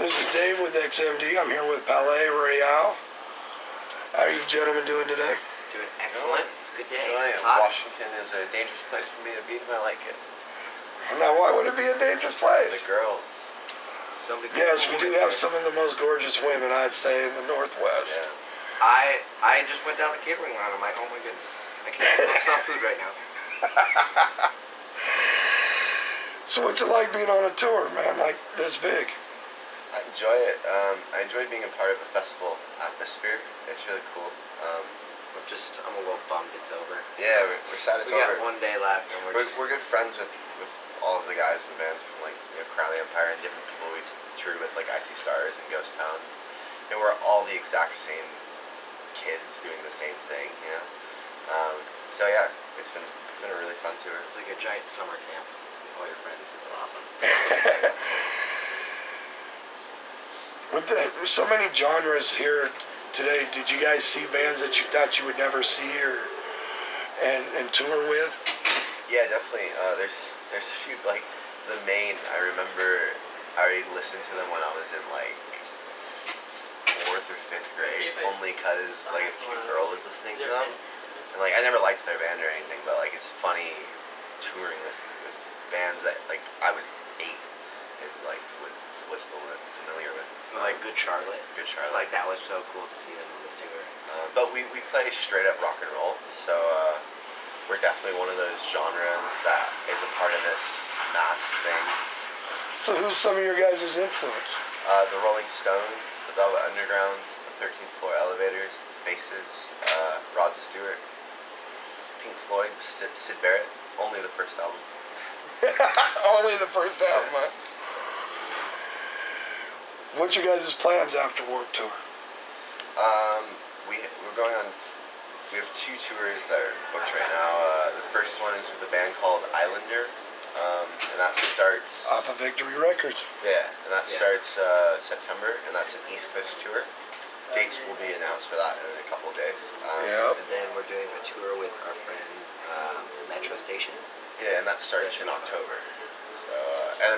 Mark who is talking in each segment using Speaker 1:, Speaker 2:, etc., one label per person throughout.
Speaker 1: This is Dave with XMD. I'm here with Payale, Royale. How are you gentlemen doing today?
Speaker 2: Doing excellent. It's a good day.
Speaker 3: Washington is a dangerous place for me to be, but I like it.
Speaker 1: Now, why would it be a dangerous place?
Speaker 3: The girls.
Speaker 1: Yes, we do have some of the most gorgeous women, I'd say, in the Northwest.
Speaker 3: Yeah.
Speaker 2: I just went down the catering line. I'm like, oh my goodness, I can't cook myself food right now.
Speaker 1: So what's it like being on a tour, man, like this big?
Speaker 3: I enjoy it. I enjoy being a part of a festival atmosphere. It's really cool.
Speaker 2: I'm a little bummed it's over.
Speaker 3: Yeah, we're sad it's over.
Speaker 2: We got one day left, and
Speaker 3: we're good friends with all of the guys in the band from Crown the Empire and different people we've toured with, like Icy Stars and Ghost Town. And we're all the exact same kids doing the same thing, you know. So yeah, it's been a really fun tour.
Speaker 2: It's like a giant summer camp with all your friends. It's awesome.
Speaker 1: With so many genres here today, did you guys see bands that you thought you would never see and tour with?
Speaker 3: Yeah, definitely. There's a few, like the Main. I remember I listened to them when I was in like 4th or 5th grade, only because like a cute girl was listening to them, and like I never liked their band or anything, but like it's funny touring with bands that like I was 8 and like was familiar with.
Speaker 2: Like Good Charlotte. Like that was so cool to see them on the tour.
Speaker 3: But we play straight up rock and roll, so we're definitely one of those genres that is a part of this mass thing.
Speaker 1: So who's some of your guys' influence?
Speaker 3: The Rolling Stones, the Velvet Underground, the 13th Floor Elevators, the Faces, Rod Stewart, Pink Floyd, Sid Barrett. Only the first album.
Speaker 1: Only the first album, huh? What's your guys' plans after Warped Tour?
Speaker 3: We're going on. We have 2 tours that are booked right now. The first one is with a band called Islander, and that starts
Speaker 1: off of Victory Records.
Speaker 3: Yeah, and that starts September, and that's an East Coast tour. Dates will be announced for that in a couple of days.
Speaker 2: And then we're doing a tour with our friends, Metro Station.
Speaker 3: Yeah, and that starts in October. So,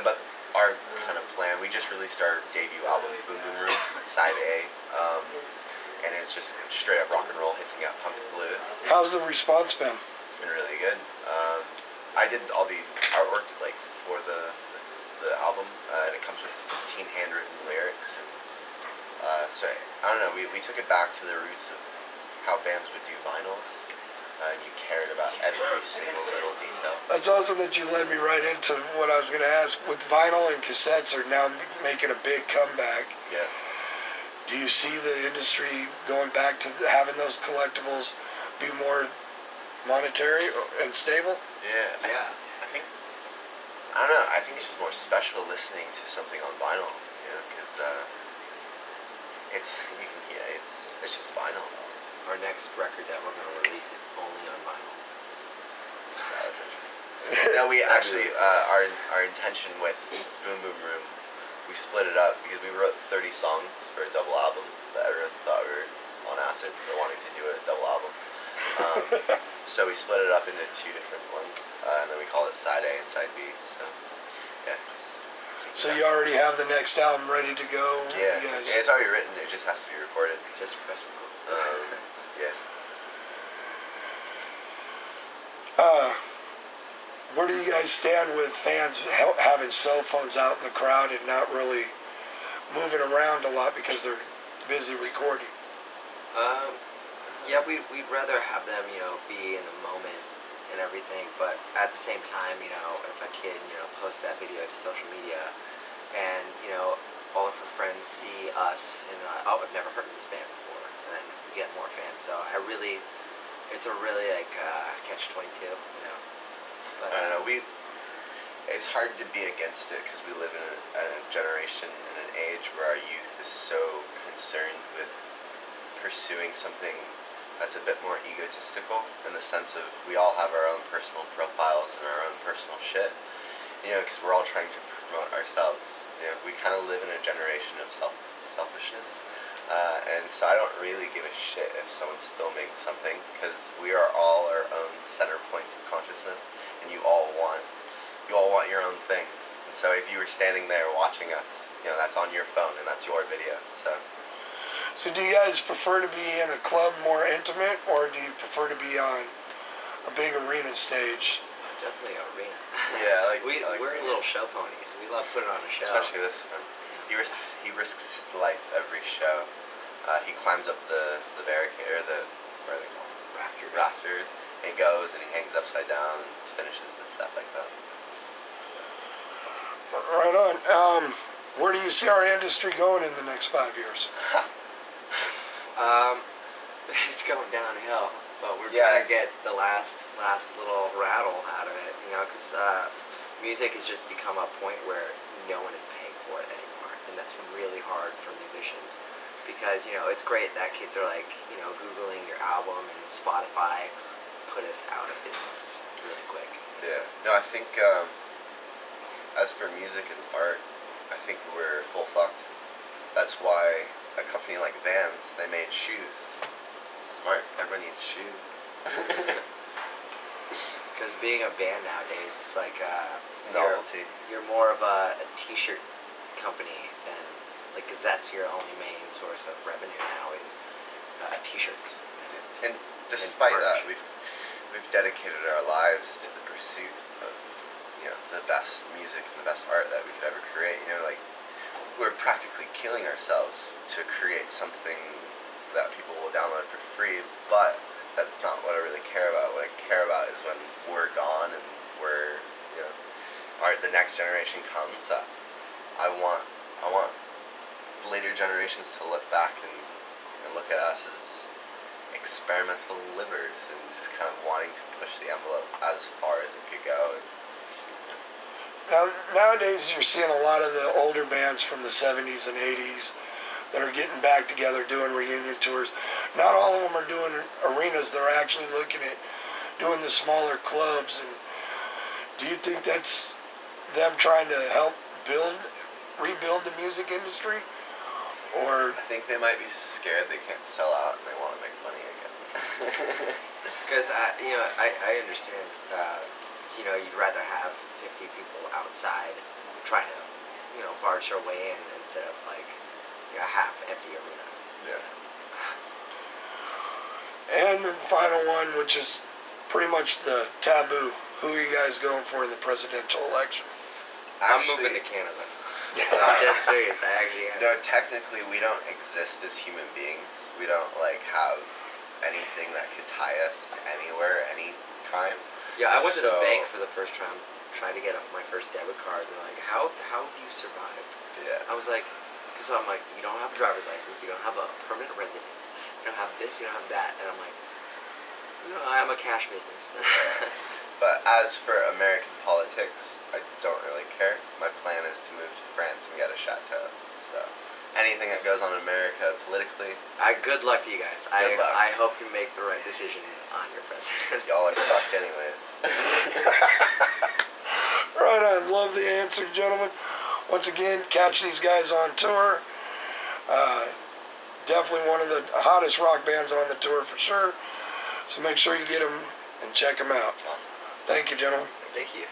Speaker 3: but our kind of plan, we just released our debut album, Boom Boom Room, Side A, and it's just straight up rock and roll, hitting out punk and blues.
Speaker 1: How's the response been?
Speaker 3: It's been really good. I did all the artwork like for the album, and it comes with 15 handwritten lyrics. And, so I don't know, we took it back to the roots of how bands would do vinyls. And you cared about every single little detail.
Speaker 1: That's awesome that you led me right into what I was going to ask. With vinyl and cassettes are now making a big comeback.
Speaker 3: Yeah.
Speaker 1: Do you see the industry going back to having those collectibles be more monetary and stable?
Speaker 3: Yeah. I think it's just more special listening to something on vinyl, you know, because it's just vinyl.
Speaker 2: Our next record that we're going to release is only on vinyl.
Speaker 3: That's interesting. No, we actually, our intention with Boom Boom Room, we split it up because we wrote 30 songs for a double album that everyone thought we were on acid for wanting to do a double album. So we split it up into 2 different ones, and then we call it Side A and Side B. So, yeah.
Speaker 1: So you already have the next album ready to go?
Speaker 3: Yeah, it's already written. It just has to be recorded.
Speaker 2: Just press record.
Speaker 3: Yeah.
Speaker 1: Where do you guys stand with fans having cell phones out in the crowd and not really moving around a lot because they're busy recording?
Speaker 2: Yeah, we'd rather have them, be in the moment and everything, but at the same time, if a kid, posts that video to social media and, all of her friends see us and, I've never heard of this band before, and then we get more fans, so it's a really, catch-22, But,
Speaker 3: I don't know, it's hard to be against it because we live in a generation and an age where our youth is so concerned with pursuing something that's a bit more egotistical in the sense of we all have our own personal profiles and our own personal shit, because we're all trying to promote ourselves. We kind of live in a generation of selfishness, and so I don't really give a shit if someone's filming something because we are all our own center points of consciousness, and you all want your own things. And so if you were standing there watching us, that's on your phone and that's your video.
Speaker 1: So do you guys prefer to be in a club more intimate, or do you prefer to be on a big arena stage?
Speaker 2: Definitely arena.
Speaker 3: Yeah,
Speaker 2: we're little show ponies. We love putting on a show.
Speaker 3: Especially this one. He risks his life every show. He climbs up the barricade, or what are they called? Rafters. And he goes and he hangs upside down and finishes the stuff like that.
Speaker 1: Right on. Where do you see our industry going in the next 5 years?
Speaker 2: It's going downhill, but we're trying to get the last little rattle out of it, because music has just become a point where no one is paying for it anymore, and that's really hard for musicians, because it's great that kids are like Googling your album, and Spotify put us out of business really quick.
Speaker 3: Yeah. No, I think as for music and art, I think we're full fucked. That's why a company like Vans, they made shoes. Smart. Everyone needs shoes.
Speaker 2: Because being a band nowadays, it's like
Speaker 3: it's novelty.
Speaker 2: You're more of a t-shirt company than because that's your only main source of revenue now is t-shirts.
Speaker 3: And despite that, we've dedicated our lives to the pursuit of the best music and the best art that we could ever create. We're practically killing ourselves to create something that people will download for free, but that's not what I really care about. What I care about is when we're gone and the next generation comes. I want later generations to look back and look at us as experimental livers and just kind of wanting to push the envelope as far as it could go.
Speaker 1: Now, nowadays you're seeing a lot of the older bands from the 70s and 80s that are getting back together doing reunion tours. Not all of them are doing arenas. They're actually looking at doing the smaller clubs. And do you think that's them trying to help rebuild the music industry? Or
Speaker 3: I think they might be scared they can't sell out and they want to make money again.
Speaker 2: Because I understand. You'd rather have 50 people outside trying to, barge their way in instead of like a half-empty arena.
Speaker 3: Yeah.
Speaker 1: And the final one, which is pretty much the taboo. Who are you guys going for in the presidential election?
Speaker 2: I'm moving to Canada. I'm dead serious. I actually am.
Speaker 3: No, technically we don't exist as human beings. We don't have anything that could tie us to anywhere, any time.
Speaker 2: Yeah, I went to the bank for the first time, trying to get my first debit card, and they're like, how have you survived?
Speaker 3: Yeah.
Speaker 2: I was like, so I'm like, you don't have a driver's license, you don't have a permanent residence, you don't have this, you don't have that, and I'm like, I'm a cash business.
Speaker 3: But as for American politics, I don't really care. My plan is to move to France and get a chateau. So anything that goes on in America politically.
Speaker 2: Good luck to you guys.
Speaker 3: Good luck.
Speaker 2: I hope you make the right decision on your president.
Speaker 3: Y'all are fucked anyways.
Speaker 1: Right on. Love the answer, gentlemen. Once again, catch these guys on tour. Definitely one of the hottest rock bands on the tour for sure. So make sure you get them and check them out. Thank you, gentlemen.
Speaker 3: Thank you.